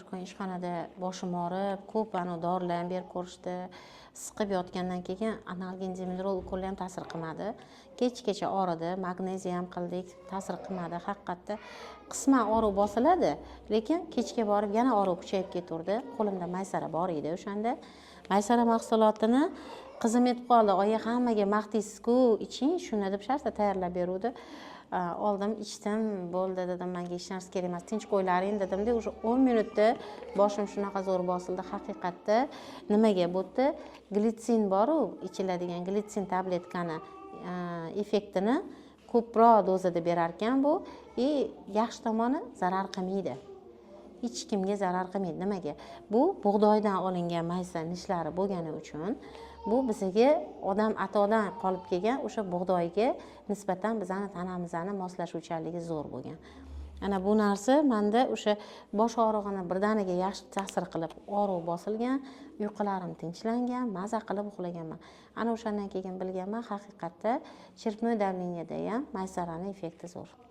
kun ishxonada boshim og'rib, ko'p dorilarni berib ko'rishdi. Siqib yotgandan keyin analgin dimidrol ukollar ham ta'sir qilmadi. Kechgacha og'ridi, magneziya ham qildik, ta'sir qilmadi. Haqiqatda qisman og'riq bosiladi, lekin kechga borib yana og'riq kuchayib ketaverdi. Qo'limda maysara bor edi o'shanda. Maysara mahsulotini qizim aytib qoldi, "Oyi, hammaga maqtaysiz-ku, iching shuni" deb shartta tayyorlab beruvdi. Oldim, ichdim, bo'ldi dedim, menga hech narsa kerak emas, tinch qo'ylaring dedim-da, o'sha 10 minutda boshim shunaqa zo'r bosildi. Haqiqatda nimaga bo'tdi? Glitsin bor-u, ichiladigan glitsin tabletkani effektini ko'proq dozada berar ekan bu. Yaxshi tomoni zarar qilmaydi. Hech kimga zarar qilmaydi. Nimaga? Bu bug'doydan olingan maysa nishlari bo'lgani uchun bu bizga odam atodan qolib kelgan o'sha bug'doyga nisbatan bizani tanamizni moslashuvchanligi zo'r bo'lgan. Ana bu narsa menda o'sha bosh og'rig'ini birdaniga yaxshi ta'sir qilib, og'riq bosilgan, uyqularim tinchlangan, maza qilib uxlaganman. Ana o'shandan keyin bilganman, haqiqatda chirpnoy davleniyada ham maysarani effekti zo'r.